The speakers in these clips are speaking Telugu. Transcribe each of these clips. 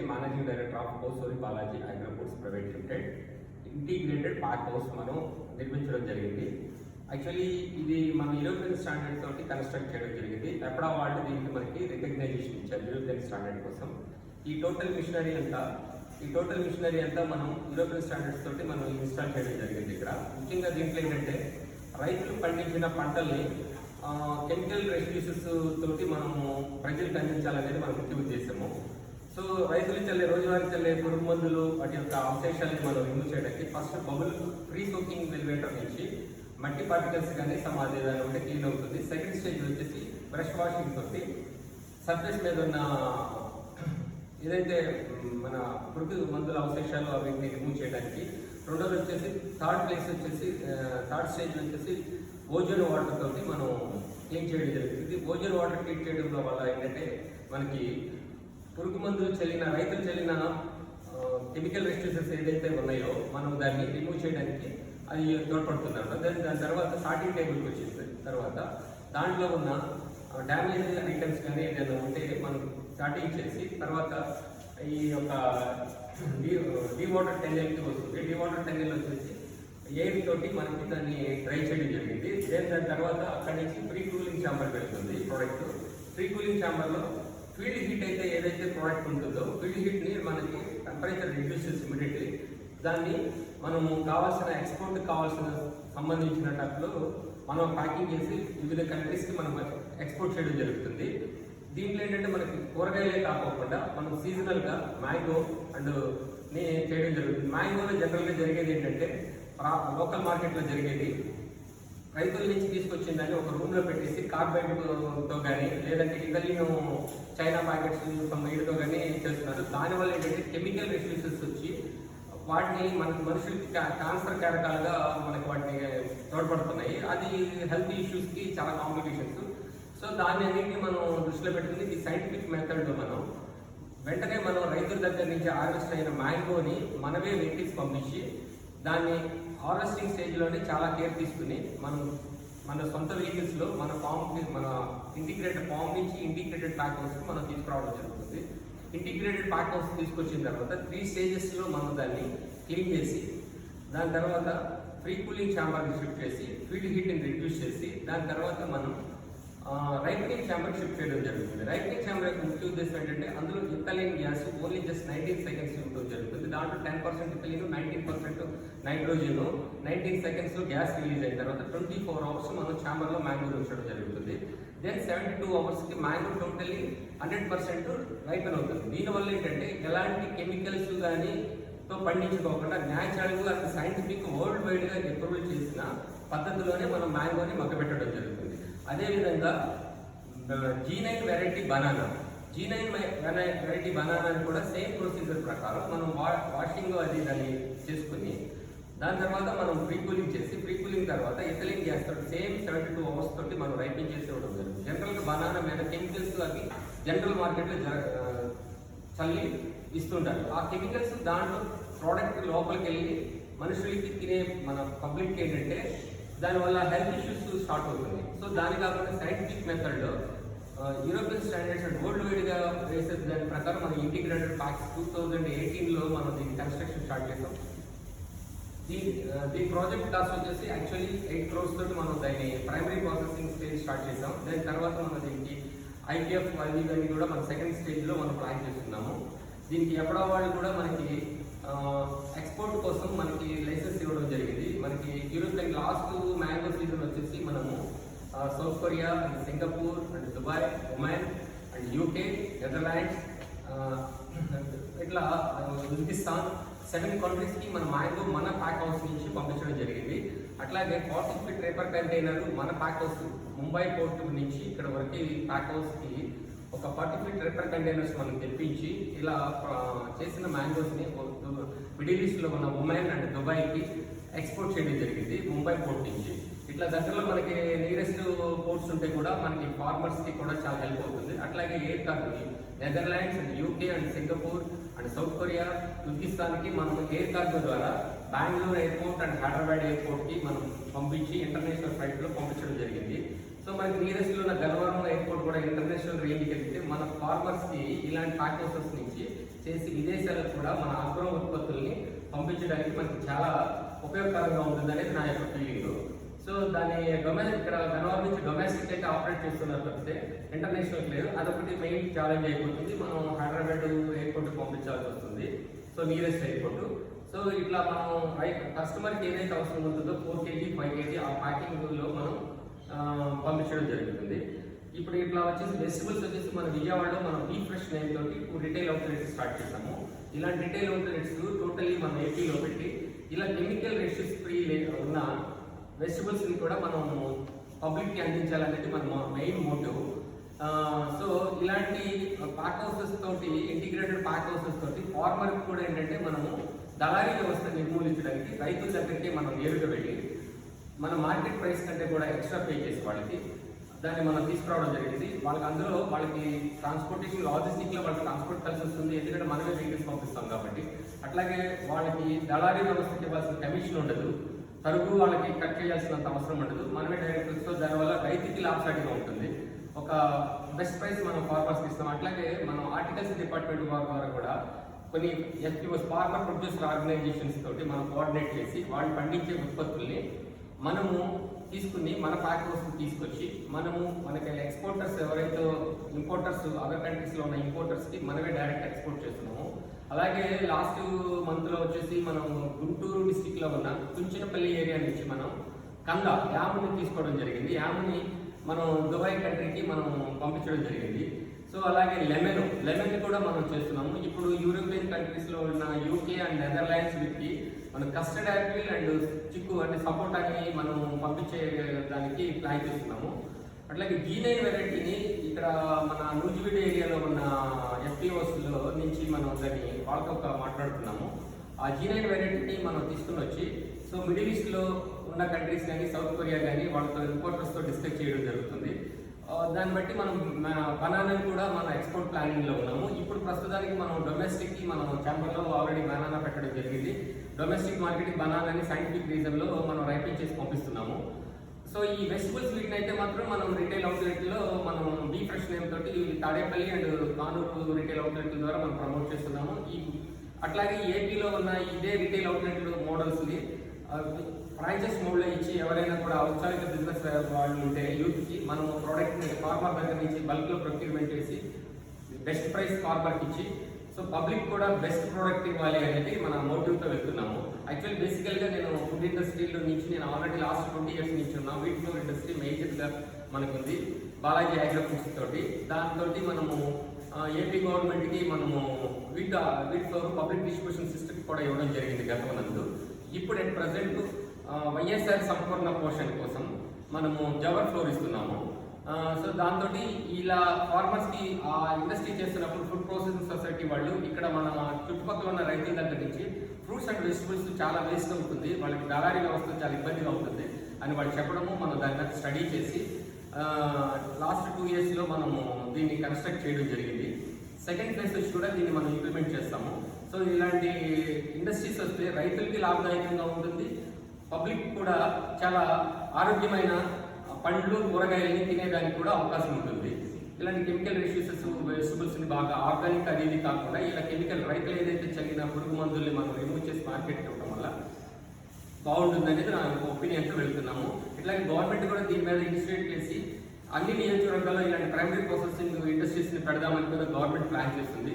Murali, managing director of Kosuri Balaji agro foods private limited. Integrated pack house మనం నిర్మించడం జరిగింది. యాక్చువల్లీ ఇది మన యూరోపియన్ స్టాండర్డ్ తోటి కన్స్ట్రక్ట్ చేయడం జరిగింది. ఎప్పుడా వాళ్ళు దీనికి మనకి రికగ్నైజేషన్ ఇచ్చారు యూరోపియన్ స్టాండర్డ్ కోసం. ఈ టోటల్ మిషనరీ అంతా మనం యూరోపియన్ స్టాండర్డ్స్ తోటి మనం ఇన్స్టాల్ చేయడం జరిగింది. ఇక్కడ ముఖ్యంగా దీంట్లో ఏంటంటే రైతులు పండించిన పంటల్ని కెమికల్ రెసిడ్యూస్ తోటి మనము ప్రజలకు అందించాలనేది మన ముఖ్య ఉద్దేశము. సో రైతులు చల్లే రోజువారీ చల్లే పురుగు మందులు వాటి యొక్క అవశేషాలని మనం రిమూవ్ చేయడానికి ఫస్ట్ బబుల్ ప్రీ సోకింగ్ వెల్వేటర్ నుంచి మట్టి పార్టికల్స్ కానీ సమాధి ఉంటే క్లీన్ అవుతుంది. సెకండ్ స్టేజ్ వచ్చేసి బ్రష్ వాషింగ్ తోటి సర్ఫేస్ మీద ఉన్న ఏదైతే మన పురుగు మందుల అవశేషాలు అవిటిని రిమూవ్ చేయడానికి. రెండోది వచ్చేసి థర్డ్ స్టేజ్ వచ్చేసి ఓజోన్ వాటర్ తోటి మనం క్లీన్ చేయడం జరుగుతుంది. ఓజోన్ వాటర్ క్లీన్ చేయడం వల్ల ఏంటంటే మనకి పురుగు మందులు రైతులు చల్లిన కెమికల్ రెస్ట్రిక్షన్స్ ఏదైతే ఉన్నాయో మనం దాన్ని రిమూవ్ చేయడానికి అది తోడ్పడుతున్నారు. దాని తర్వాత సార్టింగ్ టేబుల్కి వచ్చిన తర్వాత దాంట్లో ఉన్న డ్యామేజ్ ఐటమ్స్ కానీ ఏదైనా ఉంటే మనం సార్టింగ్ చేసి తర్వాత ఈ యొక్క డీవాటర్ టెన్నెల్కి వస్తుంది. డీవాటర్ టెన్నెల్ వచ్చేసి ఎయిర్ తోటి మనకి దాన్ని డ్రై చేయడం జరిగింది. దాని తర్వాత అక్కడి నుంచి ప్రీ కూలింగ్ ఛాంబర్ వెళ్తుంది ప్రోడక్ట్. ప్రీ కూలింగ్ ఛాంబర్లో ఫీల్డ్ హీట్ అయితే ఏదైతే ప్రోడక్ట్ ఉంటుందో ఫీల్డ్ హీట్ని మనకి టెంపరేచర్ రిడ్యూస్ చేసి ఇమీడియట్లీ దాన్ని మనము ఎక్స్పోర్ట్ కావాల్సిన సంబంధించిన టైప్లో మనం ప్యాకింగ్ చేసి వివిధ కంట్రీస్కి మనం ఎక్స్పోర్ట్ చేయడం జరుగుతుంది. దీంట్లో ఏంటంటే మనకి కూరగాయలే కాకుండా మనం సీజనల్గా మ్యాంగో అండ్ చేయడం జరుగుతుంది. మ్యాంగోలో జనరల్గా జరిగేది ఏంటంటే లోకల్ మార్కెట్లో జరిగేది రైతుల నుంచి తీసుకొచ్చిందని ఒక రూమ్లో పెట్టేసి కార్బైడ్తో కానీ లేదంటే ఇటలీను చైనా ప్యాకెట్స్ వీటితో కానీ చేస్తున్నారు. దానివల్ల ఏంటంటే కెమికల్ రెసిడ్యూస్ వచ్చి వాటిని మనకి మనుషులకి క్యాన్సర్ కారకాలుగా మనకి వాటిని తోడ్పడుతున్నాయి. అది హెల్త్ ఇష్యూస్కి చాలా కాంప్లికేషన్స్. సో దాన్ని అన్నింటినీ మనం దృష్టిలో పెట్టుకుని ఈ సైంటిఫిక్ మెథడ్లో వెంటనే మనం రైతుల దగ్గర నుంచి హార్వెస్ట్ అయిన మ్యాంగోని మనమే వెహికల్స్ పంపించి దాన్ని హార్వెస్టింగ్ స్టేజ్లోనే చాలా కేర్ తీసుకుని మన సొంత వెహికల్స్లో మన ఇంటిగ్రేటెడ్ ఫామ్ నుంచి ఇంటిగ్రేటెడ్ ప్యాక్ హౌస్కి మనం తీసుకురావడం జరుగుతుంది. ఇంటిగ్రేటెడ్ ప్యాక్ హౌస్ తీసుకొచ్చిన తర్వాత 3 స్టేజెస్లో మనం దాన్ని క్లీన్ చేసి దాని తర్వాత ఫ్రీ కూలింగ్ ఛాంబర్ని షిఫ్ట్ చేసి ఫీల్డ్ హీట్ని రిడ్యూస్ చేసి దాని తర్వాత మనం రైపనింగ్ ఛాంబర్ షిఫ్ట్ చేయడం జరుగుతుంది. రైపనింగ్ ఛాంబర్ యొక్క ముఖ్య ఉద్దేశం ఏంటంటే అందులో ethylene gas only just 19 seconds ఇవ్వడం జరుగుతుంది. దాంట్లో 10% ఇథిలీన్, 19% నైట్రోజన్ 19 సెకండ్స్లో గ్యాస్ రిలీజ్ అయిన తర్వాత 24 అవర్స్ మనం ఛాంబర్లో మ్యాంగో ఉంచడం జరుగుతుంది. దెన్ 72 అవర్స్కి మ్యాంగో టోటల్లీ 100% రైపన్ అవుతుంది. దీనివల్ల ఏంటంటే ఎలాంటి కెమికల్స్ కానీ తో పండించుకోకుండా న్యాచురల్గా సైంటిఫిక్ వరల్డ్ వైడ్గా అప్రూవల్ చేసిన పద్ధతిలోనే మనం మ్యాంగోని మగ్గబెట్టడం జరుగుతుంది. అదేవిధంగా G9 వెరైటీ బనానాని కూడా సేమ్ ప్రొసీజర్ ప్రకారం మనం వాషింగ్ అది దాన్ని చేసుకుని దాని తర్వాత మనం ప్రీ కూలింగ్ తర్వాత ఇథిలీన్ గ్యాస్ తోటి సేమ్ 72 అవర్స్ తోటి మనం రైపింగ్ చేసి ఇవ్వడం జరుగుతుంది. జనరల్గా బనానా మీద కెమికల్స్ అవి జనరల్ మార్కెట్లో చల్లి ఇస్తుంటారు. ఆ కెమికల్స్ దాంట్లో ప్రోడక్ట్ లోపలికి వెళ్ళి మనుషులకి తినే మన పబ్లిక్ ఏంటంటే దానివల్ల హెల్త్ ఇష్యూస్ స్టార్ట్ అవుతుంది. సో దాని కాకుండా సైంటిఫిక్ మెథడ్లో యూరోపియన్ స్టాండర్డ్స్ అండ్ వరల్డ్ వైడ్గా వేసే దాని ప్రకారం మనం ఇంటిగ్రేటెడ్ ప్యాక్స్ 2018లో మనం దీని కన్స్ట్రక్షన్ స్టార్ట్ చేసాం. దీని ప్రాజెక్ట్ కాస్ట్ వచ్చేసి యాక్చువల్లీ 8 crores తోటి మనం దాన్ని ప్రైమరీ ప్రాసెసింగ్ స్టేజ్ స్టార్ట్ చేసాం. దాని తర్వాత మనం దీనికి IPF ఇవన్నీ కూడా మన సెకండ్ స్టేజ్లో మనం ప్లాన్ చేస్తున్నాము. దీనికి ఎప్పుడో వాళ్ళు కూడా మనకి ఎక్స్పోర్ట్ కోసం మనకి లైసెన్స్ ఇవ్వడం జరిగింది. మనకి యూరోపియన్ లాస్ట్ మ్యాంగో సీజన్ వచ్చేసి మనము south Korea and Singapore and Dubai, Oman and UK, Netherlands ఇట్లా ఉజ్బెకిస్తాన్ 7 కంట్రీస్కి మన మ్యాంగో మన ప్యాక్ హౌస్ నుంచి పంపించడం జరిగింది. అట్లాగే 40 feet రేపర్ కంటైనర్ మన ప్యాక్ హౌస్ ముంబై పోర్ట్ నుంచి ఇక్కడ వరకు ప్యాక్ హౌస్కి ఒక 40 feet రేపర్ కంటైనర్స్ మనం తెప్పించి ఇలా చేసిన మ్యాంగోస్ని మిడిల్ ఈస్ట్లో ఉన్న ఒమాన్ అండ్ దుబాయ్కి ఎక్స్పోర్ట్ చేయడం జరిగింది ముంబై పోర్ట్ నుంచి. ఇట్లా దగ్గరలో మనకి నియరెస్ట్ పోర్ట్స్ ఉంటే కూడా మనకి ఫార్మర్స్కి కూడా చాలా హెల్ప్ అవుతుంది. అట్లాగే ఎయిర్ కార్గోని Netherlands and UK and Singapore and South Korea, ఉజ్బెకిస్తాన్కి మనం ఎయిర్ కార్గో ద్వారా బెంగళూరు ఎయిర్పోర్ట్ అండ్ హైదరాబాద్ ఎయిర్పోర్ట్కి మనం పంపించి ఇంటర్నేషనల్ ఫ్లైట్లో పంపించడం జరిగింది. సో మనకి నియరెస్ట్లో ఉన్న గన్నవరం ఎయిర్పోర్ట్ కూడా ఇంటర్నేషనల్ రేంజ్కి వెళ్తే మన ఫార్మర్స్కి ఇలాంటి ప్యాక్ హౌసెస్ నుంచి చేసి విదేశాలకు కూడా మన అగ్రో ఉత్పత్తుల్ని పంపించడానికి మనకి చాలా ఉపయోగకరంగా ఉంటుంది అనేది నా యొక్క ఫీలింగ్. సో దాన్ని ఇక్కడ గన్నవరం నుంచి డొమెస్టిక్ అయితే ఆపరేట్ చేస్తున్నారు తప్పితే ఇంటర్నేషనల్ లేదు. అదొకటి మెయిన్ ఛాలెంజ్ అయిపోతుంది. మనం హైదరాబాద్ ఎయిర్పోర్ట్ పంపించాల్సి వస్తుంది, సో నియరెస్ట్ ఎయిర్పోర్ట్. సో ఇట్లా మనం కస్టమర్కి ఏదైతే అవసరం ఉంటుందో 4 kg 5 kg ఆ ప్యాకింగ్లో మనం పంపించడం జరుగుతుంది. ఇప్పుడు ఇట్లా వచ్చేసి వెజిటబుల్స్ వచ్చేసి మన విజయవాడలో మనం బీ ఫ్రెష్ నేమ్ తోటి 2 రిటైల్ అవుట్లెట్స్ స్టార్ట్ చేసాము. ఇలాంటి రిటైల్ అవుట్లెట్స్ టోటల్లీ మన ఏపీలో పెట్టి ఇలా కెమికల్ రెసిస్టెన్స్ ఫ్రీ ఉన్న వెజిటబుల్స్ని కూడా మనం పబ్లిక్కి అందించాలనేది మన మెయిన్ మోటివ్. సో ఇలాంటి ప్యాక్ హౌసెస్ తోటి, ఇంటిగ్రేటెడ్ ప్యాక్ హౌసెస్ తోటి ఫార్మర్కి కూడా ఏంటంటే మనము దళారీ వ్యవస్థ నిర్మూలించడానికి రైతుల దగ్గరికి మనం నేరుగా వెళ్ళి మన మార్కెట్ ప్రైస్ కంటే కూడా ఎక్స్ట్రా పే చేసి వాళ్ళకి దాన్ని మనం తీసుకురావడం జరిగింది. వాళ్ళకి ట్రాన్స్పోర్టేషన్ లాజిస్టిక్లో వాళ్ళకి ట్రాన్స్పోర్ట్ కలిసి వస్తుంది, ఎందుకంటే మనమే వెహికల్స్ పంపిస్తాం కాబట్టి. అట్లాగే వాళ్ళకి దళారీ వ్యవస్థకి ఇవ్వాల్సిన కమిషన్ ఉండదు, తరుగు వాళ్ళకి కట్ చేయాల్సినంత అవసరం ఉండదు, మనమే డైరెక్ట్. సో దానివల్ల రైతుకి లాభసాటిగా ఉంటుంది. ఒక బెస్ట్ ప్రైస్ మనం ఫార్మర్స్కి ఇస్తాం. అట్లాగే మనం హార్టికల్చర్ డిపార్ట్మెంట్ వారి ద్వారా కూడా కొన్ని ఎఫ్పిఓస్ ఫార్మర్ ప్రొడ్యూసర్ ఆర్గనైజేషన్స్ తోటి మనం కోఆర్డినేట్ చేసి వాళ్ళు పండించే ఉత్పత్తుల్ని మనము తీసుకుని మన ప్యాక్ హౌస్కి తీసుకొచ్చి మనకి ఎక్స్పోర్టర్స్ ఎవరైతే ఇంపోర్టర్స్ అదర్ కంట్రీస్లో ఉన్న ఇంపోర్టర్స్కి మనమే డైరెక్ట్ ఎక్స్పోర్ట్ చేస్తున్నాము. అలాగే లాస్ట్ మంత్లో వచ్చేసి మనం గుంటూరు డిస్టిక్లో ఉన్న కుంచినపల్లి ఏరియా నుంచి మనం యాముని తీసుకోవడం జరిగింది. యాముని మనం దుబాయ్ కంట్రీకి మనం పంపించడం జరిగింది. సో అలాగే లెమన్ కూడా మనం చేస్తున్నాము. ఇప్పుడు యూరోపియన్ కంట్రీస్లో ఉన్న యూకే అండ్ నెదర్లాండ్స్ వీటికి మనం కస్టర్డ్ యాపిల్ అండ్ చిక్కు అంటే సపోటాని మనం పంపించే దానికి ప్లాన్ చేస్తున్నాము. అట్లాగే G9 వెరైటీని ఇక్కడ మన నూజివీడు ఏరియాలో ఉన్న ఎఫ్పిఓస్లో నుంచి మనం దాన్ని వాళ్ళతో మాట్లాడుతున్నాము. ఆ G9 వెరైటీని మనం తీసుకుని వచ్చి సో మిడిల్ ఈస్ట్లో ఉన్న కంట్రీస్ కానీ సౌత్ కొరియా కానీ వాళ్ళతో ఇంపోర్టర్స్తో డిస్కస్ చేయడం జరుగుతుంది. దాన్ని బట్టి మనం బనానాని కూడా మన ఎక్స్పోర్ట్ ప్లానింగ్లో ఉన్నాము. ఇప్పుడు ప్రస్తుతానికి మనం డొమెస్టిక్కి మనం ఛాంబర్లో ఆల్రెడీ బనానా పెట్టడం జరిగింది. డొమెస్టిక్ మార్కెట్కి బనానాని సైంటిఫిక్ రీజన్లో మనం రైపింగ్ చేసి పంపిస్తున్నాము. సో ఈ వెజిటబుల్స్ వీటిని అయితే మాత్రం మనం రిటైల్ అవుట్లెట్లో మనం బీ ఫ్రెష్ నేమ్ తోటి తాడేపల్లి అండ్ కానూరు రిటైల్ అవుట్లెట్ల ద్వారా మనం ప్రమోట్ చేస్తున్నాము. అట్లాగే ఏపీలో ఉన్న ఇదే రిటైల్ అవుట్లెట్లు మోడల్స్ని ఫ్రాంచైజ్ మోడ్లో ఇచ్చి ఎవరైనా కూడా ఔత్సాహిక బిజినెస్ వాళ్ళు ఉంటే యూత్కి మనం ప్రోడక్ట్ని ఫార్మర్ దగ్గర నుంచి బల్క్లో ప్రొక్యూర్మెంట్ చేసి బెస్ట్ ప్రైస్ ఫార్మర్కి ఇచ్చి సో పబ్లిక్ కూడా బెస్ట్ ప్రోడక్ట్ ఇవ్వాలి అనేది మన మోటివ్తో వెళ్తున్నాము. యాక్చువల్లీ బేసికల్గా నేను ఫుడ్ ఇండస్ట్రీలో నుంచి నేను ఆల్రెడీ లాస్ట్ 20 years నుంచి ఉన్నాను. వీట్ ఫ్లోర్ ఇండస్ట్రీ మేజర్గా మనకుంది బాలాజీ అగ్రో ఫుడ్స్ తోటి. దాంతో మనము ఏపీ గవర్నమెంట్కి మనము wheat flour public distribution system కూడా ఇవ్వడం జరిగింది గతంలో. ఇప్పుడు అట్ ప్రజెంట్ వైఎస్ఆర్ సంపూర్ణ పోషణ కోసం మనము జవర్ ఫ్లోర్ ఇస్తున్నాము. సో దాంతో ఇలా ఫార్మర్స్కి ఆ ఇండస్ట్రీ చేస్తున్నప్పుడు ఫుడ్ ప్రాసెసింగ్ సొసైటీ వాళ్ళు ఇక్కడ మన చుట్టుపక్కల ఉన్న రైతుల దగ్గర నుంచి ఫ్రూట్స్ అండ్ వెజిటబుల్స్ చాలా వేస్ట్ అవుతుంది, వాళ్ళకి దళారీ వ్యవస్థ చాలా ఇబ్బందిగా ఉంటుంది అని వాళ్ళు చెప్పడము మనం దాన్ని స్టడీ చేసి లాస్ట్ 2 yearsలో మనము దీన్ని కన్స్ట్రక్ట్ చేయడం జరిగింది. సెకండ్ ఫేజ్ వచ్చి కూడా దీన్ని మనం ఇంప్లిమెంట్ చేస్తాము. సో ఇలాంటి ఇండస్ట్రీస్ వస్తే రైతులకి లాభదాయకంగా ఉంటుంది, పబ్లిక్ కూడా చాలా ఆరోగ్యమైన పండ్లు కూరగాయలని తినేదానికి కూడా అవకాశం ఉంటుంది. ఇలాంటి కెమికల్ వెజిటబుల్స్ని బాగా ఆర్గానిక్ అది ఇది కాకుండా ఇలా కెమికల్ రైతులు ఏదైతే చల్లిన పురుగు మందుల్ని మనం రిమూవ్ చేసి మార్కెట్కి ఇవ్వడం వల్ల బాగుంటుంది అనేది నా ఒపీనియన్తో వెళ్తున్నాము. ఇట్లాగే గవర్నమెంట్ కూడా దీని మీద ఇనిషియేట్ చేసి అన్ని నియోజకవర్గాల్లో ఇలాంటి ప్రైమరీ ప్రాసెసింగ్ ఇండస్ట్రీస్ని పెడదామని కూడా గవర్నమెంట్ ప్లాన్ చేస్తుంది.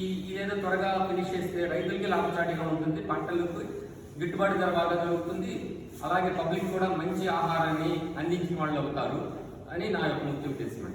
ఇదేదో త్వరగా ఫినిష్ చేస్తే రైతులకి లాభసాటిగా ఉంటుంది, పంటలకు గిట్టుబాటు ధర బాగా జరుగుతుంది, అలాగే పబ్లిక్ కూడా మంచి ఆహారాన్ని అందించిన వాళ్ళు అవుతారు అని నా యొక్క ముఖ్య ఉద్దేశం.